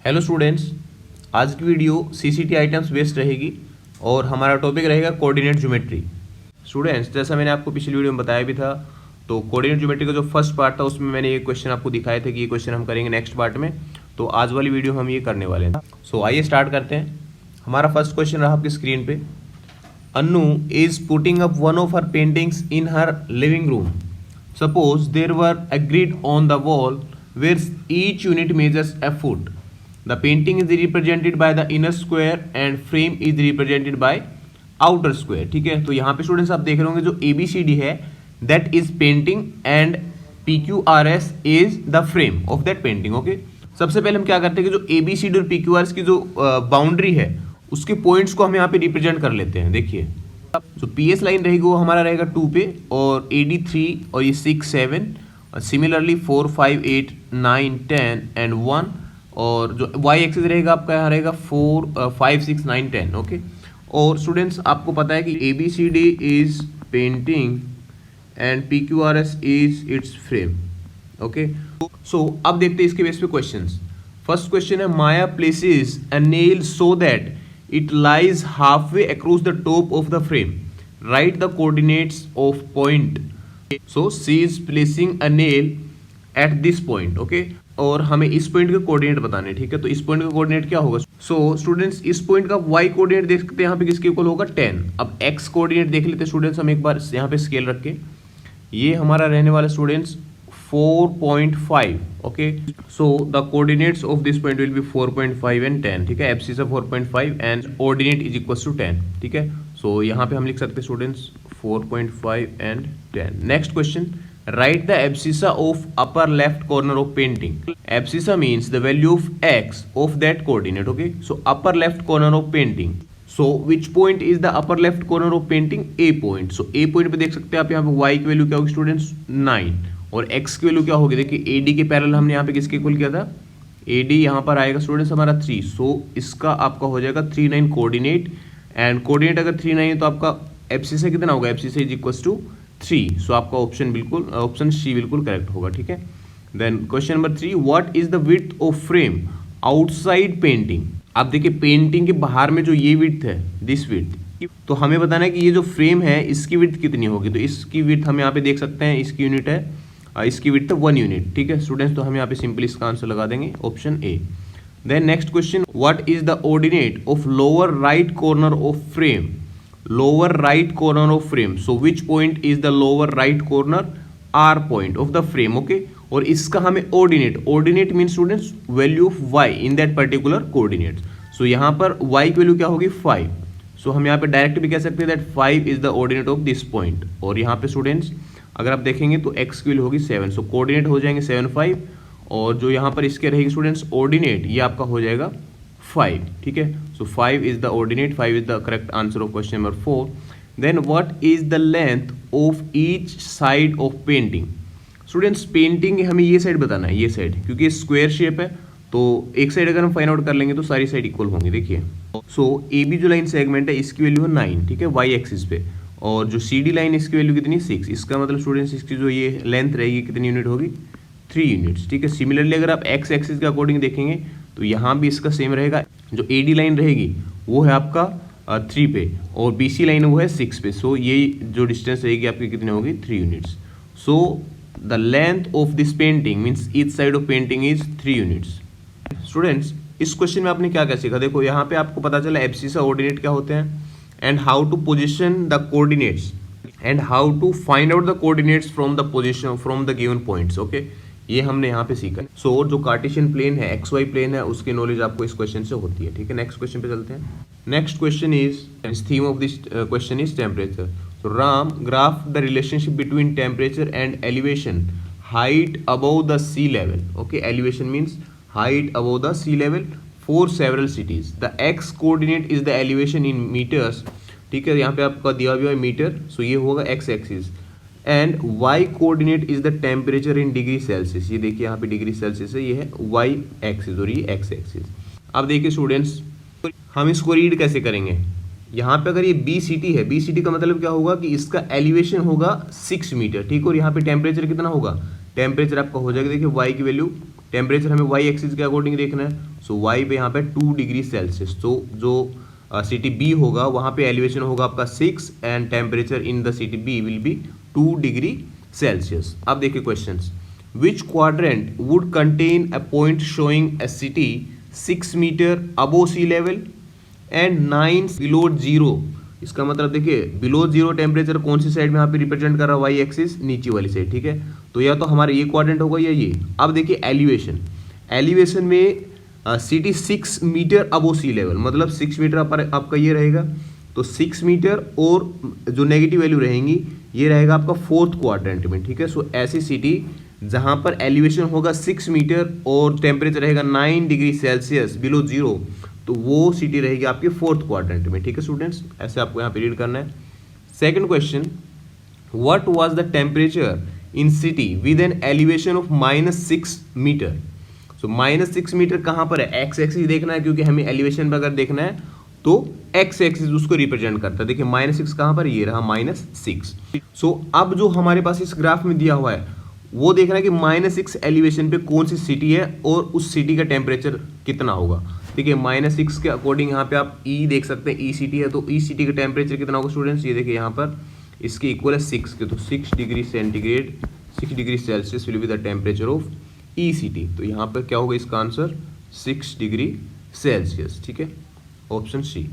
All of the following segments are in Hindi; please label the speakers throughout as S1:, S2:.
S1: हेलो स्टूडेंट्स, आज की वीडियो सीसीटी आइटम्स बेस्ड रहेगी और हमारा टॉपिक रहेगा कोऑर्डिनेट ज्योमेट्री। स्टूडेंट्स, जैसा मैंने आपको पिछली वीडियो में बताया भी था, तो कोऑर्डिनेट ज्योमेट्री का जो फर्स्ट पार्ट था उसमें मैंने ये क्वेश्चन आपको दिखाए थे कि ये क्वेश्चन हम करेंगे नेक्स्ट पार्ट में। तो आज वाली वीडियो हम ये करने वाले हैं। सो आइए स्टार्ट करते हैं। हमारा फर्स्ट क्वेश्चन रहा आपकी स्क्रीन पे। Anu is putting up one of her paintings in her living room. Suppose there were a grid on the wall where each unit measures a foot. The painting is represented by the inner square and frame is represented by outer square. ठीक है, तो यहाँ पे स्टूडेंट्स आप देख रहे होंगे जो ABCD है that is painting and PQRS is the frame of that painting. Okay, सबसे पहले हम क्या करते हैं कि जो ABCD और PQRS की जो बाउंड्री है उसके पॉइंट्स को हम यहाँ पे रिप्रेजेंट कर लेते हैं। देखिए, तो PS लाइन रहेगी वो हमारा रहेगा 2 पे, और AD 3 और ये 6 7, और सिमिलरली 4 5 8 9 10 एंड 1, और जो Y एक्सिस रहेगा आपका यहाँ रहेगा 4 5 6 9 10. ओके, और स्टूडेंट्स आपको पता है कि ABCD is painting and PQRS is its frame. Okay, so अब देखते हैं इसके बेस पे क्वेश्चंस. फर्स्ट क्वेश्चन है, Maya places a nail so that it lies halfway across the top of the frame. Write the coordinates of point. So she is placing a nail at this point. Okay, और हमें इस पॉइंट के कोऑर्डिनेट बताने. ठीक है, तो इस पॉइंट का कोऑर्डिनेट क्या होगा? सो स्टूडेंट्स, इस पॉइंट का y कोऑर्डिनेट देख सकते हैं यहाँ पे किसके इक्वल होगा? 10. अब x कोऑर्डिनेट देख लेते हैं स्टूडेंट्स हम एक बार यहाँ पे स्केल रख के. ये हमारा रहने वाला students 4.5. Okay, so the coordinates of this point will be 4.5 and 10. ठीक है, abscissa 4.5 and ordinate is equal to 10. ठीक है, सो यहाँ पे हम लिख सकते हैं students 4.5 and 10. Next question, right the abscissa of upper left corner of painting. Abscissa means the value of x of that coordinate. Okay, so upper left corner of painting. So which point is the upper left corner of painting? A point. So A point पे देख सकते हैं आप यहाँ पे y की वैल्यू क्या होगी स्टूडेंट्स? 9, और x की वैल्यू क्या होगी? देखिए, AD के पैरेलल हमने यहाँ पे किसके इक्वल किया था? AD यहाँ पर आएगा स्टूडेंट्स हमारा 3. सो इसका आपका हो जाएगा 3 9 कोऑर्डिनेट, एंड कोऑर्डिनेट अगर 3 9 है तो आपका एब्सिसा कितना होगा? Abscissa is equal to 3. So आपका ऑप्शन सी बिल्कुल करेक्ट होगा. ठीक है, then question number 3, what is the width of frame outside painting. आप देखिए, पेंटिंग के बाहर में जो ये विड्थ है, दिस विड्थ, तो हमें बताना है कि ये जो फ्रेम है इसकी विड्थ कितनी होगी. तो इसकी विड्थ हम यहाँ पे देख सकते हैं, इसकी यूनिट है, इसकी विड्थ 1 यूनिट. ठीक है स्टूडेंट्स, तो हम यहाँ पे सिंपली इसका आंसर लगा देंगे option A. Then next question, what is the ordinate of lower right corner of frame. Lower right corner of frame, so which point is the lower right corner? R point of the frame. Okay, और इसका हमें ordinate mean students value of y in that particular coordinate. So यहाँ पर y की वैल्यू क्या होगी? 5. सो हम यहाँ पे डायरेक्ट भी कह सकते हैं that 5 is the ordinate of this point. और यहाँ पे स्टूडेंट्स अगर आप देखेंगे तो x की वैल्यू होगी 7. सो कोऑर्डिनेट हो जाएंगे 7 5, और जो यहाँ पर इसके रहेगी स्टूडेंट्स ऑर्डिनेट, ये आपका हो जाएगा 5. ठीक है, so 5 is the ordinate, 5 is the correct answer of question number 4. Then what is the length of each side of painting. Students, painting हमें ये साइड बताना है, ये साइड, क्योंकि स्क्वायर शेप है तो एक साइड अगर हम फाइंड आउट कर लेंगे तो सारी साइड इक्वल होंगी. देखिए, सो AB जो लाइन सेगमेंट है इसकी वैल्यू है 9. ठीक है, y एक्सिस पे, और जो CD लाइन इसकी वैल्यू कितनी? 6. इसका मतलब स्टूडेंट्स इसकी जो ये लेंथ रहेगी कितनी यूनिट होगी? 3 यूनिट्स. ठीक है, सिमिलरली अगर आप x एक्सिस के अकॉर्डिंग देखेंगे तो यहाँ भी इसका सेम रहेगा. जो AD लाइन रहेगी वो है आपका 3 पे, और BC लाइन वो है 6 पे. सो ये जो डिस्टेंस रहेगी आपकी कितनी होगी? 3 units. So the length of this painting means each side of painting is 3 units. Students, इस क्वेश्चन में आपने क्या क्या सीखा? देखो, यहाँ पे आपको पता चला एब्सिसा ऑर्डिनेट क्या होते हैं, and how to position the coordinates and how to find out the coordinates from the position from the given points. Okay, ये हमने यहाँ पे सीखा. सो जो कार्टेशियन प्लेन है, XY प्लेन है, उसकी नॉलेज आपको इस क्वेश्चन से होती है. ठीक है, नेक्स्ट क्वेश्चन पे चलते हैं. Next question is theme of this question is temperature. So Ram graph the relationship between temperature and elevation height above the sea level. Okay, elevation means height above the sea level for several cities. The x coordinate is the elevation in meters. ठीक है, यहाँ पे आपका दिया हुआ है मीटर, सो ये होगा x axis, and y coordinate is the temperature in degree Celsius. ये देखिए यहाँ पे डिग्री सेल्सियस है, ये है y एक्सिस और ये x एक्सिस. अब देखिए स्टूडेंट्स, हम इसको रीड कैसे करेंगे. यहाँ पे अगर ये BCT है, BCT का मतलब क्या होगा कि इसका एलिवेशन होगा 6 मीटर. ठीक, और यहाँ पे टेम्परेचर कितना होगा? टेम्परेचर आपका हो जाएगा, देखिए y की वैल्यू टेम्परेचर हमें वाई एक्सिस के अकॉर्डिंग देखना है। सो वाई पे यहाँ पे 2 डिग्री सेल्सियस। तो जो सिटी बी होगा वहाँ पे एलिवेशन होगा आपका 6 and temperature in the city B will be 2 degree Celsius. अब देखिए questions, which quadrant would contain a point showing a city 6 metre above sea level and 9 below zero. इसका मतलब देखिए बिलो जीरो टेम्परेचर कौन सी साइड में यहाँ पे रिप्रेजेंट कर रहा है, वाई एक्सिस नीचे वाली साइड, ठीक है। तो या तो हमारा ये क्वाड्रेंट होगा या ये। अब देखिए एलिवेशन, एलिवेशन में city 6 metre above sea level, मतलब 6 मीटर आपका ये रहेगा। तो 6 मीटर और जो नेगेटिव वैल्यू रहेंगी ये रहेगा आपका फोर्थ क्वाड्रेंट में, ठीक है। सो ऐसी सिटी जहाँ पर एलिवेशन होगा 6 मीटर और टेम्परेचर रहेगा 9 डिग्री सेल्सियस बिलो जीरो, तो वो सिटी रहेगी आपके फोर्थ क्वाड्रेंट में, ठीक है स्टूडेंट्स। ऐसे आपको यहाँ पे रीड करना है। Second question, what was the temperature in city with an elevation of -6 metre. So -6 metre कहाँ पर है, एक्स एक्सिस देखना है, क्योंकि हमें एलिवेशन पर अगर देखना है तो एक्स एक्सिस उसको रिप्रेजेंट करता है। देखिए -6 कहाँ पर, ये रहा -6। सो अब जो हमारे पास इस ग्राफ में दिया हुआ है वो देखना है कि -6 एलिवेशन पे कौन सी सिटी है और उस सिटी का टेम्परेचर कितना होगा। देखिए -6 के अकॉर्डिंग यहाँ पे आप ई देख सकते हैं, ई सिटी है तो ई सिटी का टेम्परेचर कितना होगा स्टूडेंट्स, ये देखिए यहाँ पर इसके इक्वल है 6 के, तो 6 degree centigrade 6 degree Celsius will be the temperature of E city. तो यहाँ पर क्या होगा इसका आंसर 6 डिग्री सेल्सियस, ठीक है, option C.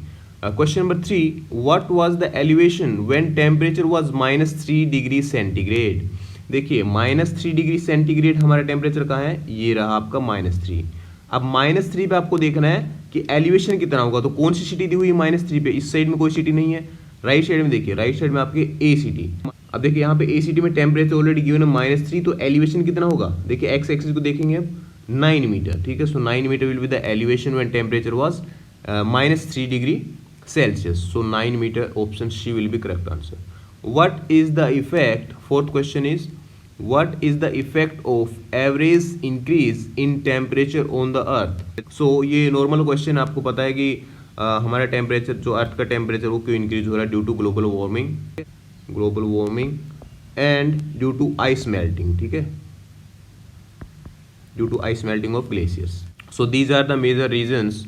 S1: Question number 3, what was the elevation when temperature was -3 degree centigrade. देखिए -3 डिग्री सेंटीग्रेड हमारा टेम्परेचर कहाँ है, ये रहा आपका -3। अब -3 पे आपको देखना है कि एलिवेशन कितना होगा, तो कौन सी सिटी दी हुई है -3 पे, इस साइड में कोई सिटी नहीं है, राइट साइड में देखिए, राइट साइड में आपके ए सिटी। अब देखिए यहाँ पे ए सिटी में टेम्परेचर ऑलरेडी गिवन है -3, तो एलिवेशन कितना होगा, देखिए एक्स एक्सिस को देखेंगे अब 9 मीटर, ठीक है। So 9 metre will be the elevation when temperature was -3 degree Celsius. So 9 metre, option C will be correct answer. What is the effect, fourth question is what is the effect of average increase in temperature on the earth। so ये नॉर्मल क्वेश्चन, आपको पता है कि हमारा टेम्परेचर जो अर्थ का टेम्परेचर वो क्यों इंक्रीज हो रहा है, due to global warming and due to ice melting, ठीक है, due to ice melting of glaciers. So these are the major reasons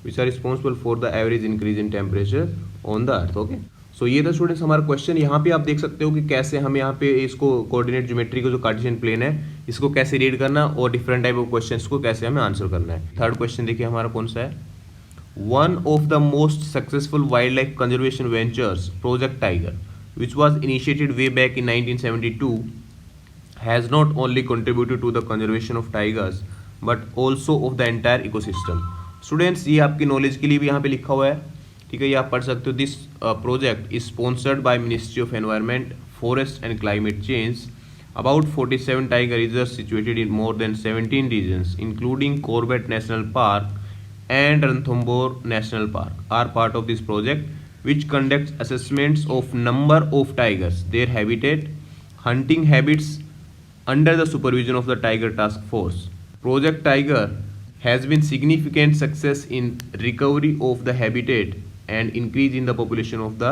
S1: which are responsible for the average increase in temperature on the earth। okay, सो ये था स्टूडेंट्स हमारा क्वेश्चन। यहाँ पे आप देख सकते हो कि कैसे हमें यहाँ पे इसको कोऑर्डिनेट ज्योमेट्री को जो कार्टेशियन प्लेन है इसको कैसे रीड करना और डिफरेंट टाइप ऑफ क्वेश्चंस को कैसे हमें आंसर करना है। थर्ड क्वेश्चन देखिए हमारा कौन सा है, one of the most successful wildlife conservation ventures project tiger which was initiated way back in 1972 has not only contributed to the conservation of tigers but also of the entire ecosystem. Students ये आपकी नॉलेज के लिए भी यहाँ पे लिखा हुआ है, ठीक है, ये आप पढ़ सकते हो। This project is sponsored by ministry of environment, forest and climate change. About 47 tiger reserve situated in more than 17 regions including Corbett national park and Ranthambore national park are part of this project which conducts assessments of number of tigers, their habitat, hunting habits under the supervision of the tiger task force. Project tiger has been significant success in recovery of the habitat and increase in the population of the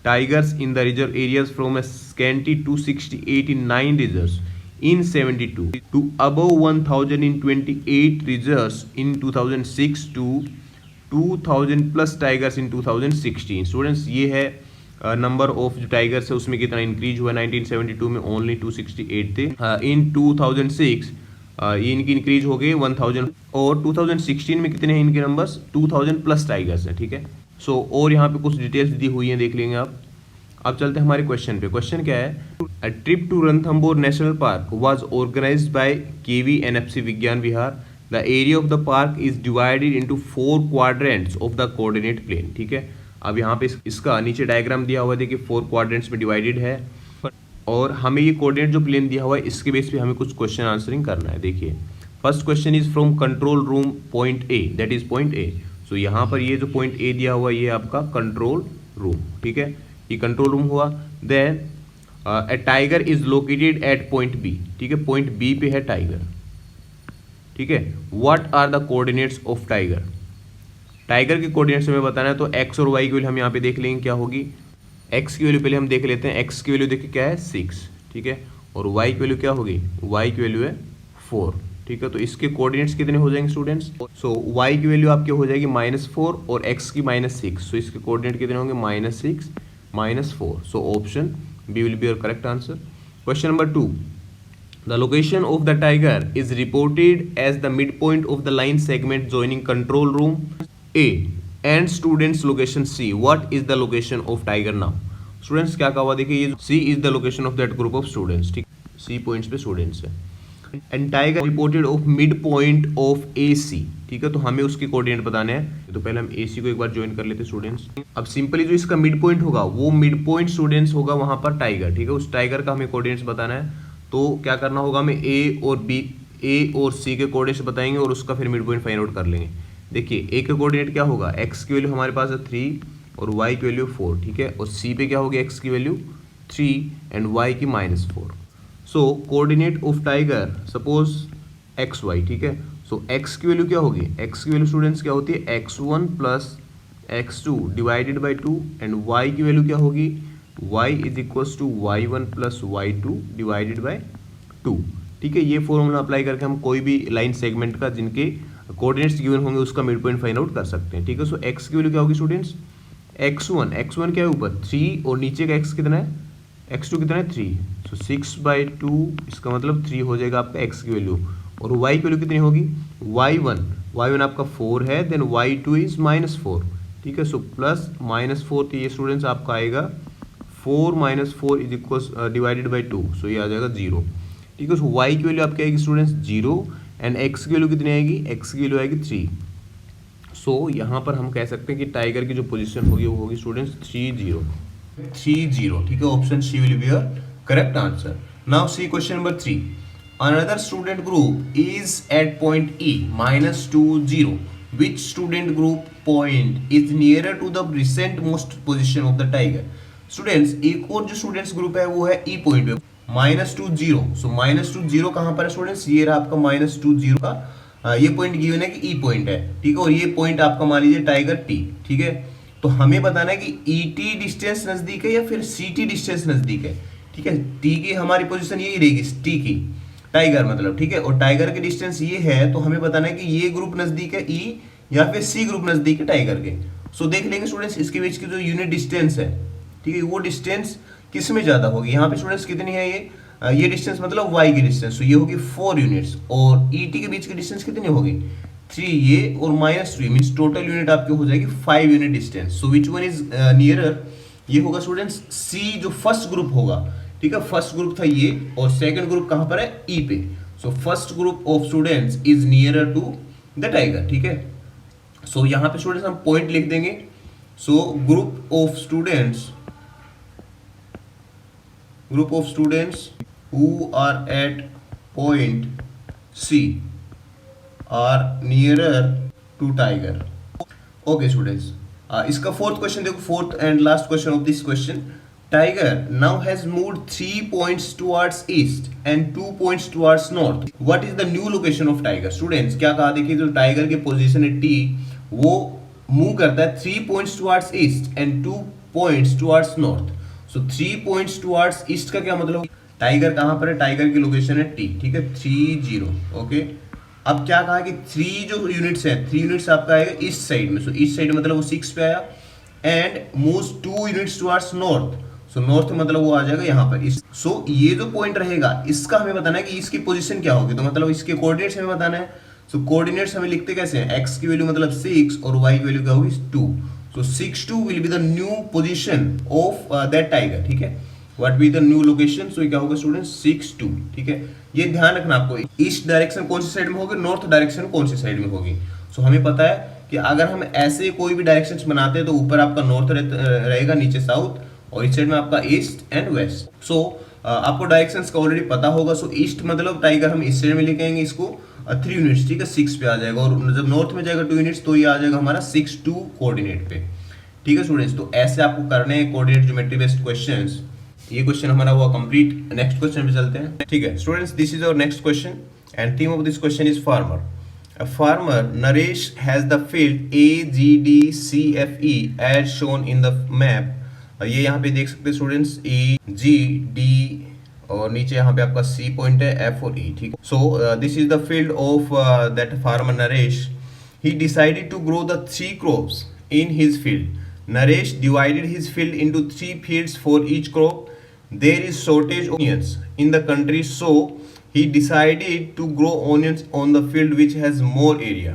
S1: tigers in the reserve areas from a scanty 268 in 9 reserves in 72 to above 1000 in 28 reserves in 2006 to 2000 plus tigers in 2016। Students ये है नंबर ऑफ जो टाइगर्स है उसमें कितना इंक्रीज हुआ, 1972 में ओनली 268 थे, इन 2006 ये इनकी इंक्रीज हो गई 1000 और 2016 में कितने हैं इनके नंबर्स, 2000 प्लस टाइगर्स हैं, ठीक है। सो और यहाँ पे कुछ डिटेल्स दी हुई हैं, देख लेंगे आप। अब चलते हैं हमारे क्वेश्चन पे। क्वेश्चन क्या है, a trip to Ranthambore national park was organised by KVNFC Vigyan Vihar. The area of the park is divided into 4 quadrants of the coordinate plane, ठीक है। अब यहाँ पे इसका नीचे डायग्राम दिया हुआ है, देखिए 4 क्वाड्रेंट्स में डिवाइडेड है और हमें ये कोऑर्डिनेट जो प्लेन दिया हुआ है इसके बेस पे हमें कुछ क्वेश्चन आंसरिंग करना है। देखिए first question is from control room point A, that is point A. So यहाँ पर ये जो पॉइंट ए दिया हुआ है ये आपका कंट्रोल रूम, ठीक है, ये कंट्रोल रूम हुआ। Then a tiger is located at point B, ठीक है, पॉइंट बी पे है टाइगर, ठीक है। What are the coordinates of tiger, tiger के कोऑर्डिनेट्स हमें बताना है, तो एक्स और वाई की वैल्यू हम यहाँ पे देख लेंगे क्या होगी। एक्स की वैल्यू पहले हम देख लेते हैं, एक्स की वैल्यू देखिए क्या है 6, ठीक है, और वाई की वैल्यू क्या होगी, वाई की वैल्यू है 4, ठीक है। तो इसके कोऑर्डिनेट्स कितने हो जाएंगे स्टूडेंट्स? सो y की वैल्यू आपकी हो जाएगी -4 और x की -6। सो इसके कोऑर्डिनेट कितने होंगे? -6 -4। So option B will be your correct answer. Question number 2, the location of the tiger is reported as the midpoint of the line segment joining control room A and students location C. What is the location of tiger now? Students क्या कहा हुआ देखिए, ये C is the location of that group of students, ठीक, C पॉइंट्स पे स्टूडेंट्स है। And tiger reported of mid point of AC, ठीक है। तो हमें उसके कोऑर्डिनेट बताने हैं, तो पहले हम AC को एक बार ज्वाइन कर लेते हैं स्टूडेंट्स। अब सिंपली जो इसका मिड पॉइंट होगा वो मिड पॉइंट स्टूडेंट्स होगा वहां पर टाइगर, ठीक है। उस टाइगर का हमें कोऑर्डिनेट्स बताना है, तो क्या करना होगा, हमें A और C के कोऑर्डिनेट्स बताएंगे और उसका फिर मिड पॉइंट फाइंड आउट कर लेंगे। देखिए A के कोऑर्डिनेट क्या होगा, x की वैल्यू हमारे पास है 3 और y की वैल्यू 4, ठीक है। और C पे क्या होगी, x की वैल्यू 3 एंड y की -4। So coordinate of tiger suppose xy, ठीक है। सो x की वैल्यू क्या होगी, x की वैल्यू स्टूडेंट्स क्या होती है, x1 plus x2 divided by 2 and y की वैल्यू क्या होगी, y is equals to y1 plus y2 divided by 2, ठीक है। ये फॉर्मूला अप्लाई करके हम कोई भी लाइन सेगमेंट का जिनके कोऑर्डिनेट्स गिवन होंगे उसका मिड पॉइंट फाइंड आउट कर सकते हैं, ठीक है। सो x की वैल्यू क्या होगी स्टूडेंट्स, x1 क्या है ऊपर 3 और नीचे का x कितना है, x2 कितना है 3, सो 6/2, इसका मतलब 3 हो जाएगा आपका x की वैल्यू। और y की वैल्यू कितनी होगी, y1 आपका 4 है, देन y2 इज -4, ठीक है। सो प्लस -4, तो ये स्टूडेंट्स आपका आएगा 4 - 4 इज इक्वल डिवाइडेड बाई 2, सो ये आ जाएगा 0, ठीक है। सो y की वैल्यू आपकी आएगी स्टूडेंट्स 0 एंड x की वैल्यू कितनी आएगी, x की वैल्यू आएगी 3। सो यहाँ पर हम कह सकते हैं कि टाइगर की जो पोजीशन होगी वो होगी स्टूडेंट्स 3-0, ठीक है। Option C will be your correct answer. Now see question number 3, another student group is at point E -2 0, which student group point is nearer to the recent most position of the tiger? Students एक और जो स्टूडेंट्स ग्रुप है वो है E पॉइंट पे -2 0। सो -2 0 कहाँ पर है स्टूडेंट्स, ये रहा आपका -2 0 का ये पॉइंट गिवन है कि E पॉइंट है, ठीक है। और ये पॉइंट आपका मान लीजिए टाइगर T, ठीक है। तो हमें बताना है कि ET डिस्टेंस नजदीक है या फिर CT डिस्टेंस नजदीक है, ठीक है। T की हमारी पोजीशन यही रहेगी, T की टाइगर मतलब, ठीक है। और टाइगर की डिस्टेंस ये है, तो हमें बताना है कि ये ग्रुप नजदीक है E या फिर C ग्रुप नजदीक है टाइगर के। सो देख लेंगे स्टूडेंट्स इसके बीच की जो यूनिट डिस्टेंस है, ठीक है, वो डिस्टेंस किस में ज्यादा होगी। यहाँ पे स्टूडेंट्स कितनी है, ये डिस्टेंस मतलब y की डिस्टेंस, तो ये होगी 4 यूनिट्स। और ET के बीच की डिस्टेंस कितनी होगी, 3 ये और -3 मींस टोटल यूनिट आपकी हो जाएगी 5 unit distance. So which one is nearer, ये होगा स्टूडेंट्स C जो फर्स्ट ग्रुप होगा, ठीक है। फर्स्ट ग्रुप था ये और सेकंड ग्रुप कहां पर है, E पे। So first group of students is nearer to the tiger, ठीक है। सो यहाँ पे स्टूडेंट्स हम पॉइंट लिख देंगे। So group of students who are at point C are nearer to tiger. Okay students, इसका फोर्थ क्वेश्चन देखो, fourth and last question of this question. Tiger now has moved 3 points towards east and 2 points towards north. What is the new location of tiger? Students क्या कहा, देखिए जो टाइगर की पोजीशन है T, वो मूव करता है 3 points towards east and 2 points towards north. So 3 points towards east का क्या मतलब, टाइगर कहां पर है, टाइगर की लोकेशन है T, ठीक है 3-0, ओके। अब क्या कहा कि 3 जो यूनिट्स है, 3 यूनिट्स आपका आएगा ईस्ट साइड में। सो ईस्ट साइड मतलब वो 6 पे आया and moves 2 units towards north. So north मतलब वो आ जाएगा यहाँ पर। सो ये जो पॉइंट रहेगा इसका हमें बताना है कि इसकी पोजीशन क्या होगी, तो मतलब इसके कोऑर्डिनेट्स हमें बताना है। सो कोऑर्डिनेट्स हमें लिखते कैसे हैं, x की वैल्यू मतलब 6 और y की वैल्यू क्या होगी 2। So 6-2 will be the new position of that tiger, ठीक है। What be the new location, so क्या होगा स्टूडेंट्स 6-2, ठीक है। ये ध्यान रखना आपको, ईस्ट डायरेक्शन कौन सी साइड में होगी, नॉर्थ डायरेक्शन कौन सी साइड में होगी। सो हमें पता है कि अगर हम ऐसे कोई भी डायरेक्शंस बनाते हैं तो ऊपर आपका नॉर्थ रहेगा, नीचे साउथ, और इस साइड में आपका ईस्ट एंड वेस्ट। सो आपको डायरेक्शंस का ऑलरेडी पता होगा। सो ईस्ट मतलब टाइगर हम इस साइड में लेके आएंगे इसको 3 यूनिट्स, ठीक है, 6 पे आ जाएगा। और जब नॉर्थ में जाएगा 2 यूनिट्स तो ये आ जाएगा हमारा 6-2 कोऑर्डिनेट पे, ठीक है स्टूडेंट्स। तो ऐसे आपको करने हैं कोऑर्डिनेट ज्योमेट्री बेस्ड क्वेश्चंस। ये क्वेश्चन हमारा हुआ कंप्लीट। नेक्स्ट क्वेश्चन पे चलते हैं, ठीक है students. This is our next question and theme of this question is farmer. A farmer Naresh has the field A, G, D, C, F, E as shown in the map. ये यहाँ पे देख सकते हैं स्टूडेंट्स A, G, D और नीचे यहाँ पे आपका सी पॉइंट है, एफ और ई, ठीक है। So this is the field of that farmer Naresh. He decided to grow the 3 crops in his field. Naresh divided his field into 3 fields for each crop. There is shortage of onions in the country, so he decided to grow onions on the field which has more area।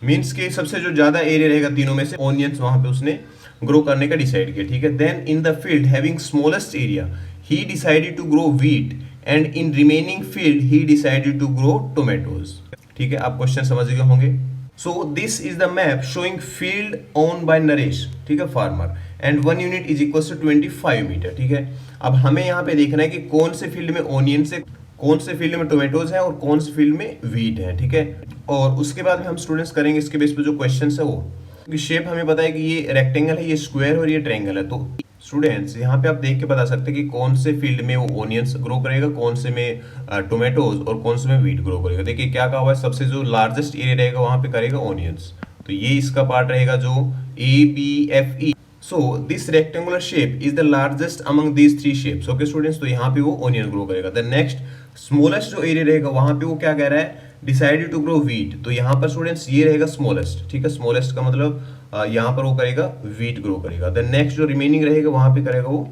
S1: Means के सबसे जो ज्यादा एरिया रहेगा तीनों में से ऑनियंस वहां पे उसने ग्रो करने का डिसाइड किया, ठीक है। Then in the field having smallest area he decided to grow wheat and in remaining field he decided to grow tomatoes, ठीक है। आप क्वेश्चन समझ गए होंगे। So this is the map showing field owned by Naresh, ठीक है, farmer, and 1 unit is equal to 25 metre, ठीक है। अब हमें यहाँ पे देखना है कि कौन से फील्ड में ऑनियंस है, कौन से फील्ड में टोमेटोज है और कौन से फील्ड में व्हीट है, ठीक है। और उसके बाद में हम स्टूडेंट्स करेंगे इसके बेस पे जो क्वेश्चन है वो, क्योंकि शेप हमें पता है कि ये रेक्टेंगल है, ये स्क्वायर और ये ट्रायंगल है। तो स्टूडेंट्स यहाँ पे आप देख के बता सकते हैं कि कौन से फील्ड में वो ऑनियंस ग्रो करेगा, कौन से में टोमेटोज और कौन से में व्हीट ग्रो करेगा। देखिए क्या कहा हुआ है, सबसे जो लार्जेस्ट एरिया रहेगा वहां पे करेगा ऑनियंस, तो ये इसका पार्ट रहेगा जो ABFE। So this rectangular shape is the largest among these 3 shapes, okay students. तो यहाँ पे वो ऑनियन ग्रो करेगा। द नेक्स्ट स्मॉलेस्ट जो एरिया रहेगा वहां पे वो क्या कह रहा है, डिसाइडेड टू ग्रो व्हीट, तो यहाँ पर स्टूडेंट्स ये रहेगा स्मॉलेस्ट, ठीक है। स्मॉलेस्ट का मतलब यहाँ पर वो करेगा व्हीट ग्रो करेगा। द नेक्स्ट जो रिमेनिंग रहेगा वहां पे करेगा वो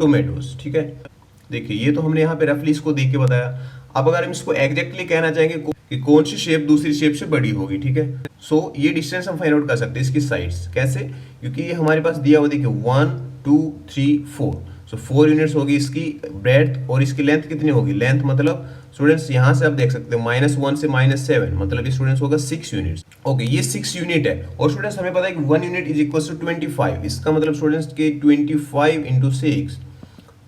S1: टोमेटोज, ठीक है। देखिए ये तो हमने यहाँ पे रफली इसको देख के बताया। अब अगर हम इसको एग्जैक्टली कहना चाहेंगे कि कौन सी शेप दूसरी शेप से बड़ी होगी, ठीक है। सो ये डिस्टेंस हम फाइंड आउट कर सकते हैं इसकी साइड्स, कैसे, क्योंकि ये हमारे पास दिया हुआ, देखिए 1 2 3 4, सो 4 यूनिट्स होगी इसकी ब्रेड्थ, और इसकी लेंथ कितनी होगी, लेंथ मतलब स्टूडेंट्स यहाँ से आप देख सकते हो -1 से -7, मतलब ये स्टूडेंट्स होगा 6 यूनिट्स, ओके। ये 6 यूनिट है, और स्टूडेंट्स हमें पता है कि 1 यूनिट इज इक्वल टू 25, इसका मतलब स्टूडेंट्स के 25 इंटू 6,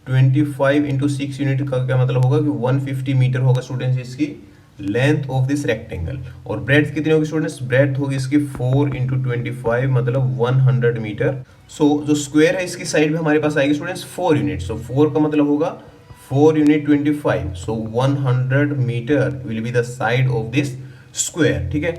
S1: 25 इंटू 6 यूनिट का क्या मतलब होगा कि 150 मीटर होगा स्टूडेंट्स इसकी लेंथ ऑफ दिस रेक्टेंगल। और ब्रेड्थ कितनी होगी स्टूडेंट्स, ब्रेड्थ होगी इसकी 4 इंटू 25 मतलब 100 मीटर। सो जो स्क्वायर है इसकी साइड में हमारे पास आएगी स्टूडेंट्स 4 यूनिट, सो 4 का मतलब होगा 4 unit 25, so 100 metre will be the side of this square, ठीक है।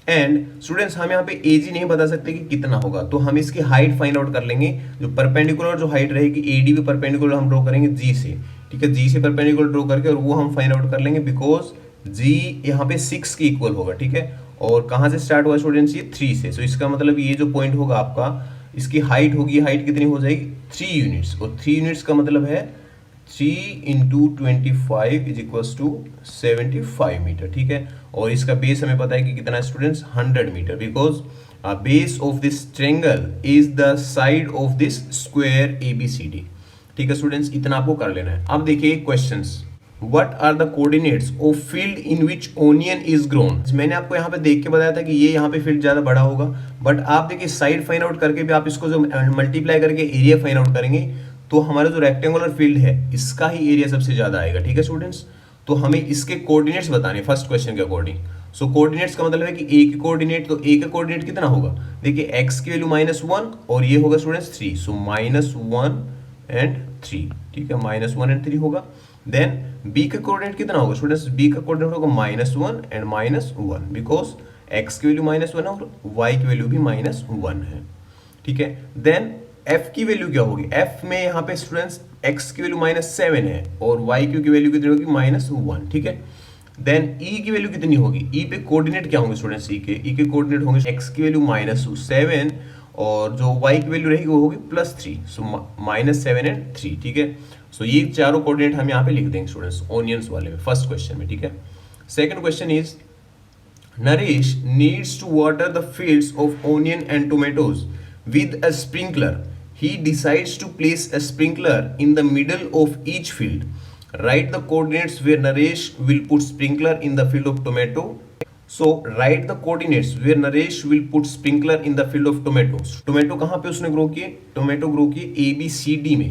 S1: एंड स्टूडेंट्स हम यहाँ पे एजी नहीं बता सकते कि कितना होगा, तो हम इसकी हाइट फाइंड आउट कर लेंगे। जो परपेंडिकुलर जो हाइट रहेगी AD पे परपेंडिकुलर हम ड्रॉ करेंगे G से, ठीक है। G से परपेंडिकुलर ड्रॉ करके और वो हम फाइंड आउट कर लेंगे, बिकॉज G यहाँ पे 6 के इक्वल होगा, ठीक है। और कहाँ से स्टार्ट हुआ स्टूडेंट्स, ये 3 से, सो इसका मतलब ये जो पॉइंट होगा आपका, इसकी हाइट होगी, हाइट कितनी हो जाएगी 3 यूनिट्स, और 3 यूनिट्स का मतलब है 3 into 25 is equals to 75 metre, ठीक है। और इसका बेस हमें पता है कि कितना है students, 100 metre, because base of this triangle is the side of this square ABCD, ठीक है स्टूडेंट्स। इतना आपको कर लेना है। अब देखिए questions, What are the coordinates of field in which onion is grown? मैंने आपको यहाँ पे देख के बताया था कि ये यहाँ पे फील्ड ज्यादा बड़ा होगा, बट आप देखिए साइड फाइंड आउट करके भी आप इसको जो मल्टीप्लाई करके एरिया फाइंड आउट करेंगे तो हमारा जो रेक्टेंगुलर फील्ड है इसका ही एरिया सबसे ज्यादा आएगा, ठीक है स्टूडेंट्स। तो हमें इसके कोऑर्डिनेट्स बताने फर्स्ट क्वेश्चन के अकॉर्डिंग। सो कोऑर्डिनेट्स का मतलब है कि ए के कोऑर्डिनेट, तो ए का कोऑर्डिनेट कितना होगा, देखिए x की वैल्यू -1 और ये होगा स्टूडेंट्स 3, सो -1 एंड 3, ठीक है, -1 एंड 3 होगा। देन b का कोऑर्डिनेट कितना होगा स्टूडेंट्स, b का कोऑर्डिनेट होगा -1 एंड -1, बिकॉज x की वैल्यू -1 है और y की वैल्यू भी -1 है, ठीक है। देन f की वैल्यू क्या होगी, f में यहाँ पे स्टूडेंट्स x की वैल्यू -7 है और y की वैल्यू कितनी होगी -1, ठीक है। देन e की वैल्यू कितनी होगी, e पे कोऑर्डिनेट क्या होंगे स्टूडेंट्स, e के कोऑर्डिनेट होंगे x की वैल्यू -7 और जो y की वैल्यू रहेगी वो होगी +3, सो -7 एंड 3, ठीक है। सो ये चारों कोऑर्डिनेट हम यहाँ पे लिख देंगे स्टूडेंट्स ऑनियंस वाले में फर्स्ट क्वेश्चन में, ठीक है। Second question is Naresh needs to water the fields of onion and tomatoes with a sprinkler. He decides to place a sprinkler in the middle of each field. Write the coordinates where Naresh will put sprinkler in the field of tomato. So write the coordinates where Naresh will put sprinkler in the field of tomatoes. Tomato कहाँ पे उसने ग्रो किए, टोमेटो ग्रो किए ABCD में।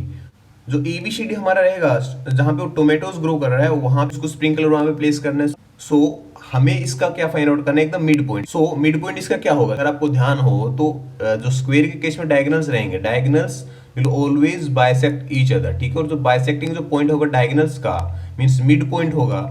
S1: जो ABCD हमारा रहेगा जहाँ पे वो टोमेटोज ग्रो कर रहा है वहां पे उसको स्प्रिंकलर वहां पे प्लेस करना है। सो हमें इसका क्या फाइंड आउट करना है, एकदम mid point. So mid point इसका क्या होगा, अगर आपको ध्यान हो तो जो स्क्वायर के केस में डायगोनल्स रहेंगे, diagonals will always bisect each other, ठीक है। और जो बाइसेक्टिंग जो पॉइंट होगा डायगोनल्स का मींस मिड पॉइंट होगा,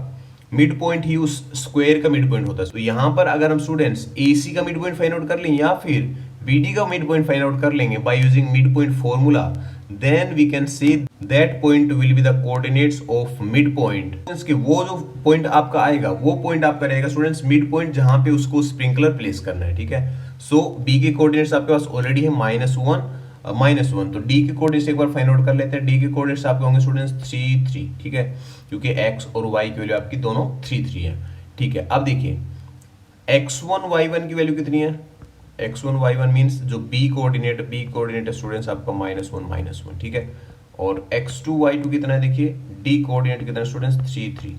S1: मिड पॉइंट ही उस स्क्वायर का मिड पॉइंट होता है। तो यहाँ पर अगर हम स्टूडेंट्स AC का मिड पॉइंट फाइंड आउट कर लें या फिर BD का मिड पॉइंट फाइंड आउट कर लेंगे by using mid point formula, then we can say that point will be the coordinates of midpoint. कि वो जो पॉइंट आपका आएगा वो पॉइंट आपका रहेगा स्टूडेंट्स मिड पॉइंट, जहां पे उसको स्प्रिंकलर प्लेस करना है, ठीक है। सो बी के कोऑर्डिनेट्स आपके पास ऑलरेडी है -1 तो डी के कोऑर्डिनेट्स एक बार फाइंड आउट कर लेते हैं। डी के कोऑर्डिनेट्स आपके होंगे स्टूडेंट्स 3 3, ठीक है, क्योंकि एक्स और वाई की वैल्यू आपकी दोनों 3 3 है, ठीक है। अब देखिए x1 y1 की वैल्यू कितनी है, x1 y1 मींस जो b कोऑर्डिनेट है स्टूडेंट्स आपका -1, ठीक है। और x2 y2 कितना है, देखिए d कोऑर्डिनेट कितना है स्टूडेंट्स 3 3।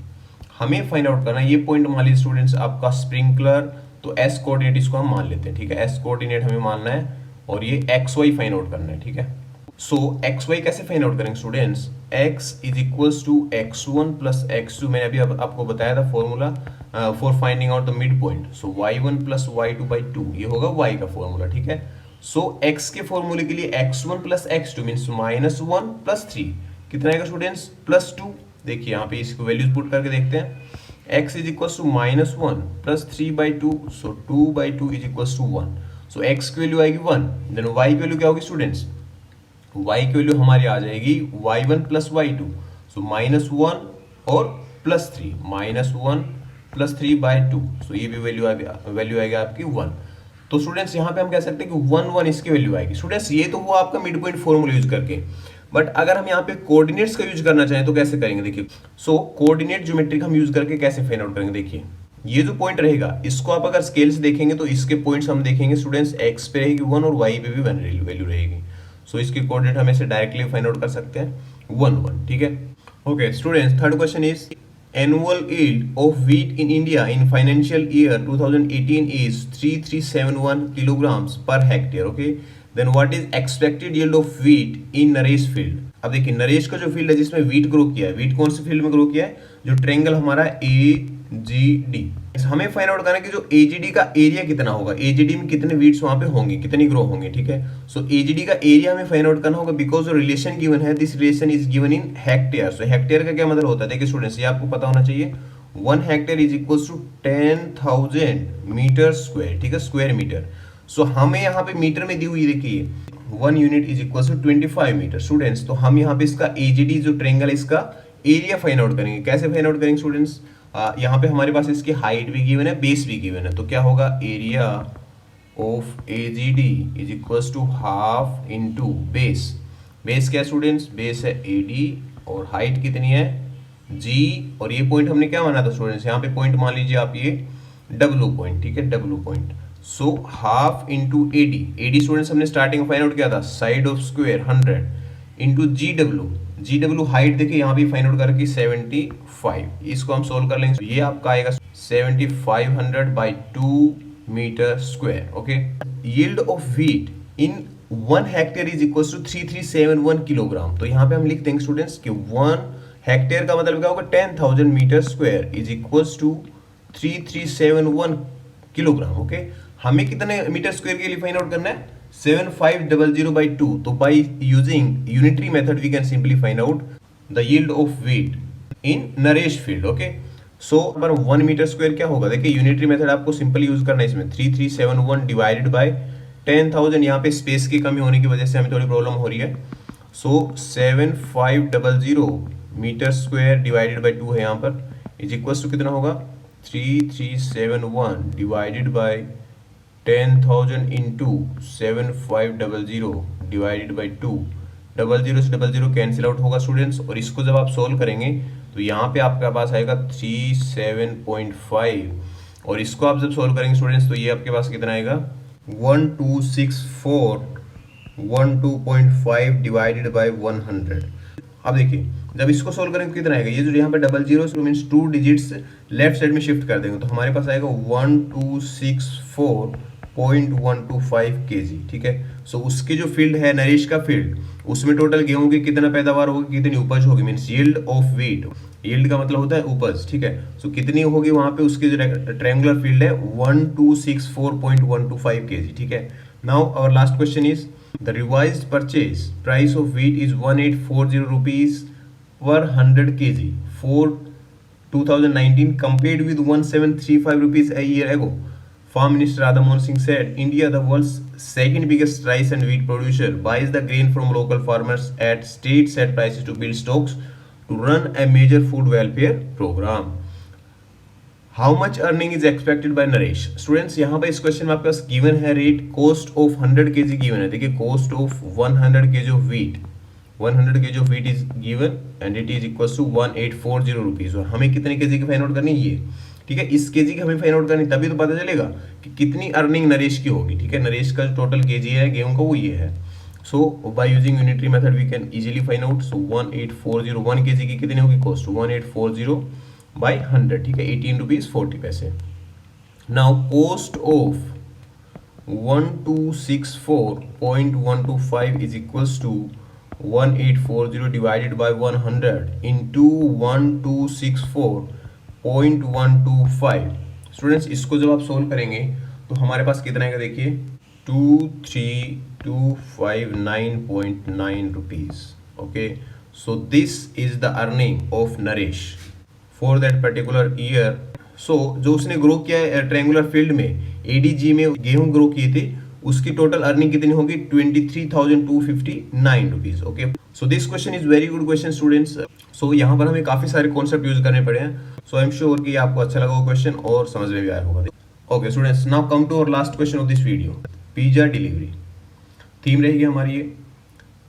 S1: हमें फाइंड आउट करना है ये पॉइंट मान लीजिए स्टूडेंट्स आपका स्प्रिंकलर, तो s कोऑर्डिनेट इसको हम मान लेते हैं, ठीक है। s कोऑर्डिनेट हमें मानना है और ये xy फाइंड आउट करना है, ठीक है। सो xy कैसे फाइंड आउट करेंगे students, x is equals to x1 plus x2, मैंने अभी आपको बताया था formula for finding out the midpoint. So y1 plus y2 by 2, ये होगा y का फॉर्मूला, ठीक है। सो x के फॉर्मूले के लिए x1 plus x2 means -1 plus 3 कितना आएगा स्टूडेंट्स +2। देखिए यहाँ पे इसको वैल्यूज पुट करके देखते हैं। x is equals to -1 plus 3 by 2, so 2 by 2 is equals to 1। So x की वैल्यू आएगी 1, देन y की वैल्यू क्या होगी स्टूडेंट्स, y की वैल्यू हमारी आ जाएगी y1 प्लस y2, सो -1 और +3, -1 प्लस 3 बाई 2, सो ये भी वैल्यू आएगी आपकी 1। तो स्टूडेंट्स यहाँ पे हम कह सकते हैं कि 1 1 इसकी वैल्यू आएगी। स्टूडेंट्स ये तो हुआ आपका मिड पॉइंट फॉर्मूला यूज करके, बट अगर हम यहाँ पे कोऑर्डिनेट्स का यूज करना चाहें तो कैसे करेंगे, देखिए। सो कोऑर्डिनेट ज्योमेट्रिक हम यूज करके कैसे फाइंड आउट करेंगे, देखिए ये जो पॉइंट रहेगा इसको आप अगर स्केल से देखेंगे तो इसके पॉइंट्स हम देखेंगे स्टूडेंट्स, x पे रहेगी 1 और y पे भी 1 वैल्यू रहेगी। सो इसकी कोऑर्डिनेट हम ऐसे डायरेक्टली फाइंड आउट कर सकते हैं 1 1, ठीक है। Okay students, third question is annual yield of wheat in India in financial year 2018 is 3371 kilograms per hectare. Okay, then what is expected yield of wheat in Naresh field. अब देखिए नरेश का जो फील्ड है जिसमें व्हीट ग्रो किया है, व्हीट कौन से फील्ड में ग्रो किया है, जो ट्रायंगल हमारा AGD। हमें फाइंड आउट करना है कि जो AGD का एरिया कितना होगा, AGD में कितने व्हीट्स वहां पे होंगे, कितनी ग्रो होंगे, ठीक है। सो AGD का एरिया हमें फाइंड आउट करना होगा, बिकॉज जो रिलेशन गिवन है this relation is given in hectare. So hectare का क्या मतलब होता है, देखिए स्टूडेंट्स ये आपको पता होना चाहिए, 1 hectare is equal to 10,000 metre square, ठीक है, स्क्वायर मीटर। सो हमें यहाँ पे मीटर में दी हुई देखिए 1 unit is equal to 25 metre students. तो हम यहाँ पे इसका AGD जो ट्रायंगल है इसका एरिया फाइंड आउट करेंगे। कैसे फाइंड आउट करेंगे स्टूडेंट्स, यहाँ पे हमारे पास इसकी हाइट भी गिवन है, बेस भी गिवन है, तो क्या होगा area of AGD is equals to half into base. Base क्या स्टूडेंट्स, बेस है AD और हाइट कितनी है G, और ये पॉइंट हमने क्या माना था स्टूडेंट्स, यहाँ पे पॉइंट मान लीजिए आप ये W पॉइंट, ठीक है, W point. So half into AD students हमने स्टार्टिंग फाइंड आउट किया था side of square 100 into GW height देखिए यहाँ भी फाइंड आउट करके 75, इसको हम सोल्व कर लेंगे, तो ये आपका आएगा 7500 बाई 2 metre square. Okay, yield of wheat in 1 hectare is equal to 3371 kilogram. तो यहाँ पे हम लिख देंगे स्टूडेंट्स कि 1 हेक्टेयर का मतलब क्या होगा 10,000 metre square is equal to 3371 kilogram. Okay, हमें कितने मीटर स्क्वायर के लिए फाइंड आउट करना है 7500 by 2। तो by using unitary method we can simply find out the yield of wheat in Naresh field. Okay, so per 1 metre square क्या होगा, देखिए यूनिटरी मेथड आपको सिंपली यूज करना है इसमें, 3371 डिवाइडेड बाय 10,000। यहाँ पे स्पेस की कमी होने की वजह से हमें थोड़ी प्रॉब्लम हो रही है। सो 7500 मीटर स्क्वायर डिवाइडेड बाय 2 है यहाँ पर, इज इक्वल टू कितना होगा 3371 divided by 10,000 into 7500 divided by 2। 00 से 00 कैंसिल आउट होगा स्टूडेंट्स, और इसको जब आप सोल्व करेंगे तो यहाँ पे आपके पास आएगा 37.5, और इसको आप जब सोल्व करेंगे स्टूडेंट्स तो ये आपके पास कितना आएगा 126412.5 डिवाइडेड बाई 100। अब देखिए जब इसको सोल्व करेंगे कितना आएगा, ये जो यहाँ पे 00 मीन्स 2 डिजिट्स लेफ्ट साइड में शिफ्ट कर देंगे तो हमारे पास आएगा 1264.125 kg, ठीक है। सो उसकी जो फील्ड है नरेश का फील्ड, उसमें टोटल गेहूं की कितना पैदावार होगी, कितनी उपज होगी, means yield of wheat. Yield का मतलब होता है उपज, ठीक है। सो कितनी होगी वहां पे उसकी जो ट्रायंगुलर फील्ड है 1264.125 kg, ठीक है। Now our last question is the revised purchase price of wheat is 1840 rupees per 100 kg for 2019 compared with 1735 rupees a year ago. Farm Minister Radha Mohan Singh said, India, the world's second biggest rice and wheat producer, buys the grain from local farmers at state set prices to build stocks to run a major food welfare program. How much earning is expected by Naresh? Students यहाँ पे इस क्वेश्चन में आपके पास गिवन है rate, cost of 100 kg given है. देखिए cost of 100 kg of wheat, 100 kg of wheat is given and it is equal to 1840 rupees. और हमें कितने केजी की फाइंड आउट करनी है ये, ठीक है, इस केजी की हमें फाइंड आउट करनी, तभी तो पता चलेगा कि कितनी अर्निंग नरेश की होगी. ठीक है, नरेश का जो टोटल केजी है गेहूं का वो ये है. So by using unitary method we can easily find out. So 1840 1 kg की कितनी होगी कॉस्ट, 1840 बाय 100, ठीक है, 18 रुपीज 40 पैसे. Now cost of 1264.125 is equals to 1840 divided by 100 into 1264.125. Students इसको जब आप सोल्व करेंगे तो हमारे पास कितना आएगा, देखिए 23259.9 rupees. Okay, so this is the earning of Naresh for that particular year. So जो उसने ग्रो किया है ट्रायंगुलर फील्ड में, एडीजी में गेहूं ग्रो किए थे, उसकी टोटल अर्निंग कितनी होगी, 23,259 rupees. Okay, so this question is very good question students. So यहाँ पर हमें काफी सारे कॉन्सेप्ट यूज करने पड़े हैं. सो आई एम श्योर कि आपको अच्छा लगा वो क्वेश्चन और समझ में भी आया होगा. Okay students, now come to our last question of this video. Pizza delivery theme रहेगी हमारी ये.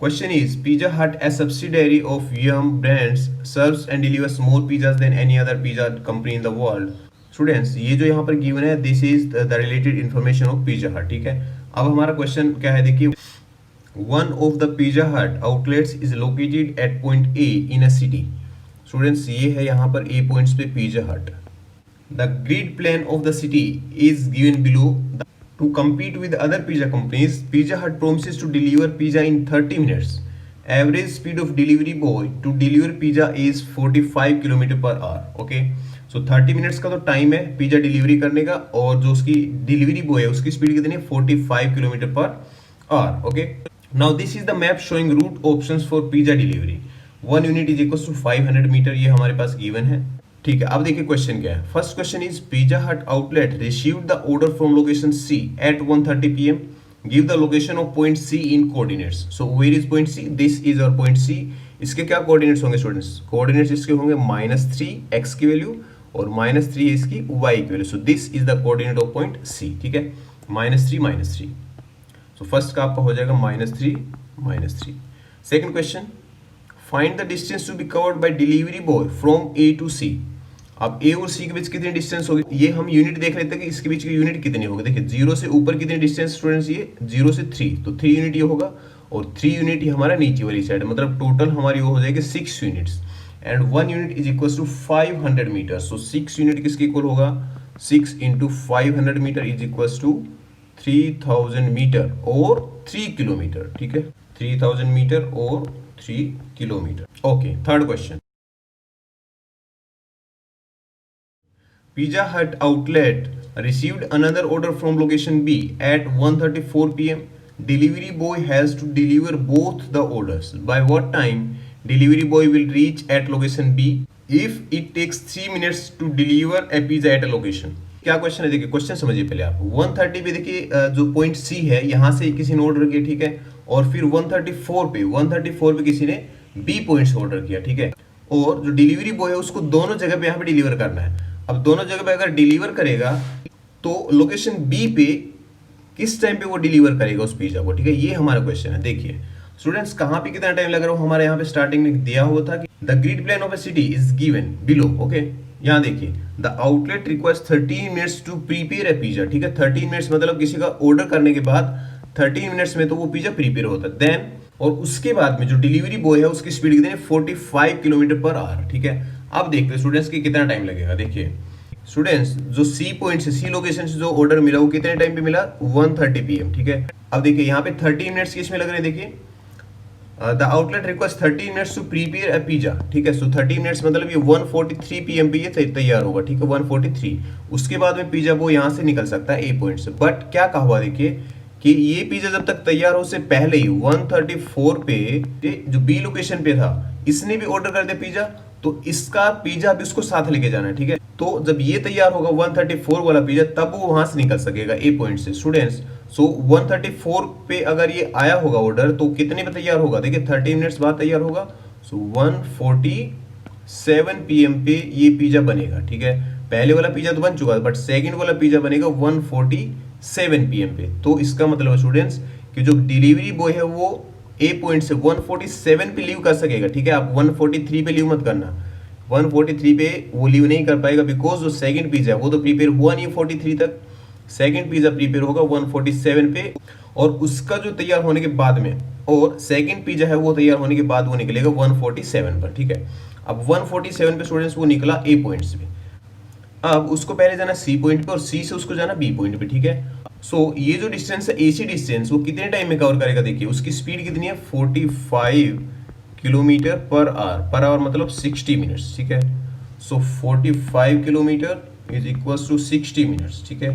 S1: Question is, Pizza Hut, a subsidiary of Yum Brands, serves and delivers more pizzas than any other pizza company in the world. Students, ये जो यहाँ पर given है, this is the related information of Pizza Hut. ठीक है, अब हमारा क्वेश्चन क्या है, देखिए one of the Pizza Hut outlets is located at point A in a city. Students, ये है यहाँ पर A points पे Pizza Hut. The grid plan of the city is given below. To compete with other pizza companies, Pizza Hut promises to deliver pizza in 30 minutes. Average speed of delivery boy to deliver pizza is 45 km/h. Okay, so 30 minutes का तो टाइम है पिज्जा डिलीवरी करने का, और जो उसकी डिलीवरी बॉय है उसकी स्पीड कितनी है, 45 km/h. Okay, now this is the map showing route options for pizza delivery. 1 unit is equals to 500 metre, ये हमारे पास गिवन है. ठीक है, अब देखिए क्वेश्चन क्या है. First question is, Pizza Hut outlet received the order from location C at 1:30 PM. Give the location of point C in coordinates. So where is point C, this is our point C. इसके क्या कोऑर्डिनेट्स होंगे स्टूडेंट्स, कोऑर्डिनेट्स इसके होंगे -3 x की वैल्यू और -3 है इसकी y की वैल्यू. So this is the coordinate of point C. ठीक है, -3. सो फर्स्ट का आपका हो जाएगा -3. Second question, find the distance to be covered by delivery boy from A to C. अब ए और सी के बीच कितनी डिस्टेंस होगी, ये हम यूनिट देख लेते हैं कि इसके बीच की यूनिट कितनी होगी. देखिए 0 से ऊपर कितनी डिस्टेंस स्टूडेंट्स, ये 0 से 3, तो 3 यूनिट ये होगा, और 3 यूनिट ये हमारा नीचे वाली साइड, मतलब टोटल हमारी वो हो जाएगी 6 units. And 1 unit is equal to 500 metre. So 6 unit किसके इक्वल होगा, 6 × 500 metre is equal to 3000 metre और 3 किलोमीटर. ठीक है, 3000 मीटर और 3 kilometre. Okay, third question, Pizza Hut outlet received another order from location B at 1:34 PM. Delivery boy has to deliver both the orders. By what time delivery boy will reach at location B if it takes 3 minutes to deliver a pizza at a location? क्या क्वेश्चन है, देखिए क्वेश्चन समझिए पहले आप. 1:30 पे देखिए जो पॉइंट सी है यहाँ से किसी ने ऑर्डर किया, ठीक है, और फिर 134 पे किसी ने बी पॉइंट्स ऑर्डर किया. ठीक है, और जो डिलीवरी बॉय है उसको दोनों जगह पे यहाँ पे डिलीवर करना है. अब दोनों जगह पे अगर डिलीवर करेगा तो लोकेशन बी पे किस टाइम पे वो डिलीवर करेगा उस पिज्जा को. ठीक है, ये हमारा क्वेश्चन है. देखिए स्टूडेंट्स, कहाँ पे कितना टाइम लग रहा है, हमारे यहाँ पे स्टार्टिंग में दिया हुआ था कि the grid plan of a city is given below. Okay, यहाँ देखिए the outlet requires 13 minutes to prepare a pizza. ठीक है, 13 मिनट्स मतलब किसी का ऑर्डर करने के बाद 13 मिनट्स में तो वो पिज्जा प्रिपेयर होता है. देन और उसके बाद में जो डिलीवरी बॉय है उसकी स्पीड कितनी है, 45 km/h. ठीक है, अब देखते हैं स्टूडेंट्स की कितना टाइम लगेगा. देखिए स्टूडेंट्स, जो सी पॉइंट से, सी लोकेशन से जो ऑर्डर मिला वो कितने टाइम पे मिला, 1:30 PM. ठीक है, अब देखिए यहाँ पे 13 मिनट्स किस में लग रहे हैं. देखिए the outlet requires 13 minutes to prepare a pizza. ठीक है, सो 13 मिनट्स मतलब ये 1:43 PM पे ये तैयार होगा. ठीक है, 1:43. उसके बाद में पिज्जा वो यहाँ से निकल सकता है ए पॉइंट से. बट क्या कहा हुआ, देखिए कि ये पिज्जा जब तक तैयार हो उससे पहले ही 1:34 पे जो बी लोकेशन पे था इसने भी ऑर्डर कर दिया पिज्जा, तो इसका पिज्जा भी उसको साथ लेके जाना है, ठीक है। तो जब ये तैयार होगा 134 वाला पिज्जा, तब वो वहां से निकल सकेगा ए पॉइंट से स्टूडेंट्स। सो 134 पे अगर ये आया होगा ऑर्डर, तो कितने पे तैयार होगा, देखिए 30 मिनट्स बाद तैयार होगा। सो 147 PM पे ये पिज्जा बनेगा, ठीक है। पहले वाला पिज्जा तो बन चुका है, बट सेकंड वाला पिज्जा बनेगा 147 PM पे। तो इसका मतलब है स्टूडेंट्स कि जो डिलीवरी बॉय है वो ए पॉइंट से 147 पे लीव कर सकेगा, ठीक है। आप 143 पे लीव मत करना, 143 पे वो लीव नहीं कर पाएगा, बिकॉज जो सेकंड पिज्जा है वो तो प्रिपेयर हुआ नहीं 43 तक। सेकंड पिज्जा प्रिपेयर होगा 147 पे, और उसका जो तैयार होने के बाद में, और सेकंड पिज्जा है वो तैयार होने के बाद वो निकलेगा 147 पर, ठीक है। अब 147 पे स्टूडेंट्स वो निकला ए पॉइंट्स पे, अब उसको पहले जाना सी पॉइंट पे और सी से उसको जाना बी पॉइंट पे, ठीक है। सो ये जो डिस्टेंस है एसी डिस्टेंस, वो कितने टाइम में कवर करेगा, देखिए उसकी स्पीड कितनी है 45 किलोमीटर पर आवर मतलब 60 मिनट्स, ठीक है। So 45 kilometre is equals to 60 minutes, ठीक है।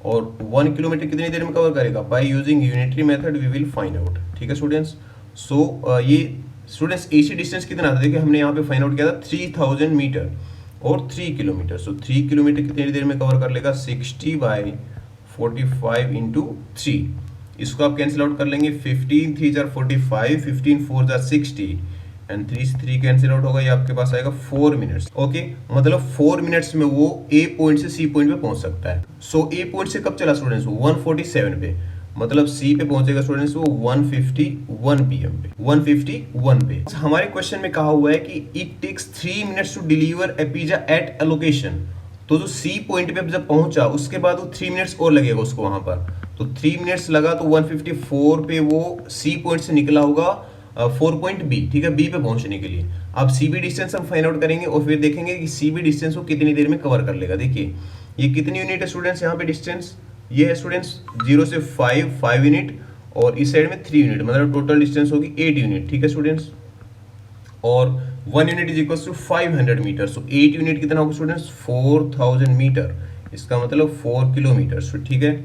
S1: और 1 किलोमीटर कितनी देर में कवर करेगा, by using unitary method we will find out, ठीक है स्टूडेंट्स। सो ये स्टूडेंट्स एसी डिस्टेंस कितना था, देखिए हमने यहाँ पे फाइंड आउट किया था 3000 मीटर और 3 किलोमीटर। सो 3 किलोमीटर कितनी देर में कवर कर लेगा, 60 बाई 45 इंटू 3। इसको आप कैंसिल आउट कर लेंगे, 15 3 जार 45, 15 4 जार 60 एंड 3 से 3 कैंसिल आउट होगा, ये आपके पास आएगा 4 मिनट्स, ओके। मतलब 4 मिनट्स में वो ए पॉइंट से सी पॉइंट पे पहुंच सकता है। सो ए पॉइंट से कब चला स्टूडेंट्स, 147 पे, मतलब सी पे पहुंचेगा स्टूडेंट्स वो 151 PM पे, 151 पे। हमारे क्वेश्चन में कहा हुआ है कि it takes 3 minutes to deliver a pizza at a location. तो जो सी पॉइंट पे जब पहुंचा उसके बाद वो 3 मिनट्स और लगेगा उसको वहां पर, तो 3 मिनट्स लगा, तो 154 पे वो सी पॉइंट से निकला होगा 4 पॉइंट बी, ठीक है, बी पे पहुंचने के लिए। अब सी बी डिस्टेंस हम फाइंड आउट करेंगे और फिर देखेंगे कि सी बी डिस्टेंस को कितनी देर में कवर कर लेगा। देखिए ये कितनी यूनिट है स्टूडेंट्स, यहाँ पे डिस्टेंस ये है स्टूडेंट्स 0 से 5 यूनिट, और इस साइड में 3 यूनिट, मतलब टोटल डिस्टेंस होगी 8 यूनिट, ठीक है स्टूडेंट्स। और 1 unit is equal to 500 metre. So 8 unit कितना होगा स्टूडेंट्स, 4000 मीटर, इसका मतलब 4 किलोमीटर, ठीक है।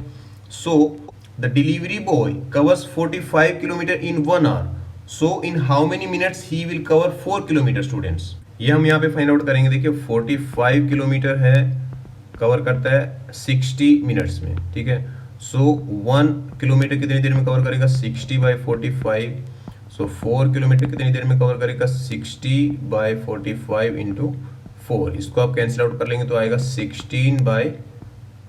S1: So the delivery boy covers 45 kilometre in 1 hour, so in how many minutes he will cover 4 kilometre students. ये हम यहाँ पे फाइंड आउट करेंगे। देखिए 45 किलोमीटर है, कवर करता है 60 मिनट्स में, ठीक है। सो 1 किलोमीटर कितनी देर में कवर करेगा, 60 बाई 45। सो 4 किलोमीटर कितनी देर में कवर करेगा, 60 बाई 45 इंटू 4। इसको आप कैंसिल आउट कर लेंगे तो आएगा 16 बाई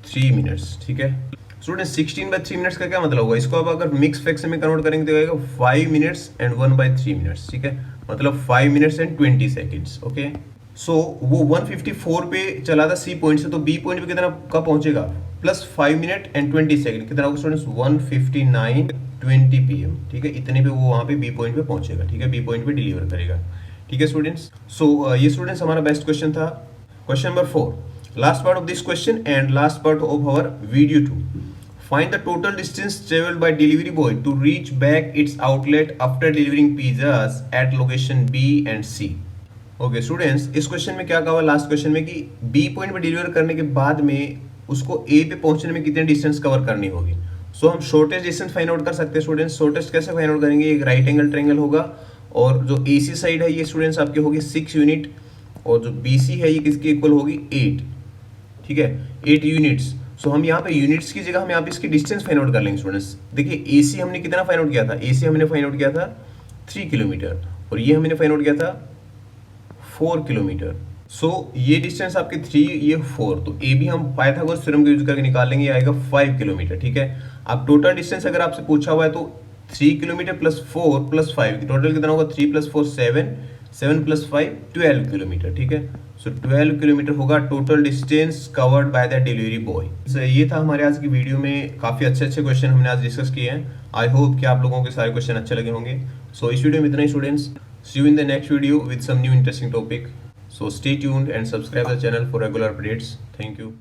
S1: 3 मिनट्स, ठीक है स्टूडेंट। 16 बाई 3 मिनट्स का क्या मतलब होगा, इसको आप अगर मिक्स फ्रैक्शन में कन्वर्ट करेंगे तो आएगा 5 मिनट्स एंड 1 बाई 3 मिनट्स, ठीक है, मतलब 5 मिनट्स एंड 20 सेकेंड्स, ओके। सो वो 154 पे चला था सी पॉइंट से, तो बी पॉइंट पे कितना कब पहुंचेगा, प्लस 5 मिनट एंड 20 सेकंड, कितना होगा स्टूडेंट्स 159:20 PM, ठीक है। इतने पे वो वहां पे बी पॉइंट पे पहुंचेगा, ठीक है, बी पॉइंट पे डिलीवर करेगा, ठीक है स्टूडेंट्स। सो ये स्टूडेंट्स हमारा बेस्ट क्वेश्चन था। Question number 4, last part of this question and last part of our video 2। Find the total distance traveled by delivery boy to reach back its outlet after delivering pizzas at location B and C. Okay students, इस क्वेश्चन में क्या कहा हुआ लास्ट क्वेश्चन में कि बी पॉइंट पे डिलीवर करने के बाद में उसको ए पे पहुंचने में कितने डिस्टेंस कवर करनी होगी। सो हम शॉर्टेस्ट डिस्टेंस फाइंड आउट कर सकते हैं स्टूडेंट्स। शॉर्टेस्ट कैसे फाइंड आउट करेंगे, एक राइट एंगल ट्रायंगल होगा, और जो ए सी साइड है ये स्टूडेंट्स आपकी होगी 6 यूनिट, और जो बी सी है ये किसकी इक्वल होगी 8, ठीक है, 8 यूनिट्स। सो हम यहाँ पे यूनिट्स की जगह हम यहाँ पे इसकी डिस्टेंस फाइंड आउट कर लेंगे स्टूडेंट्स। देखिए एसी हमने कितना फाइंड आउट किया था, एसी हमने फाइंड आउट किया था 3 किलोमीटर, और ये हमने फाइंड आउट किया था 4 किलोमीटर। सो ये डिस्टेंस आपके 3, ये 4, तो ए भी हम पाइथागोरस थ्योरम का यूज करके निकाल लेंगे, आएगा 5 किलोमीटर, ठीक है। अब टोटल डिस्टेंस अगर आपसे पूछा हुआ है तो 3 किलोमीटर प्लस 4 प्लस 5, टोटल कितना होगा, 3 + 4 7, 7 + 5 12 किलोमीटर, ठीक है। सो 12 किलोमीटर होगा total distance covered by the delivery boy. ये था हमारे आज की वीडियो में, काफ़ी अच्छे क्वेश्चन हमने आज डिस्कस किए हैं। आई होप कि आप लोगों के सारे क्वेश्चन अच्छे लगे होंगे। सो इस वीडियो में इतना ही students, see you in the next video with some new interesting topic. So stay tuned and subscribe the channel for regular updates. Thank you.